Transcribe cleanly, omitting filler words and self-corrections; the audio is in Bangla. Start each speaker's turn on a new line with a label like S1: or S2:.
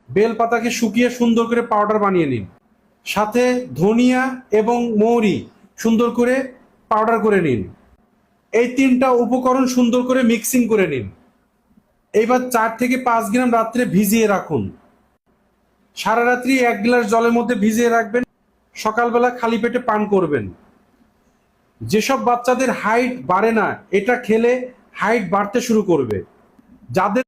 S1: বেলপাতাকে শুকিয়ে সুন্দর করে পাউডার বানিয়ে নিন। সাথে ধনিয়া এবং মৌরি সুন্দর করে পাউডার করে নিন। এই তিনটা উপকরণ সুন্দর করে মিক্সিং করে নিন। এইবার 4 থেকে 5 গ্রাম রাত্রে ভিজিয়ে রাখুন। সারা রাত্রি 1 গ্লাস জলের মধ্যে ভিজিয়ে রাখবেন। সকালবেলা খালি পেটে পান করবেন। যেসব বাচ্চাদের হাইট বাড়ে না, এটা খেলে হাইট বাড়তে শুরু করবে। যাদের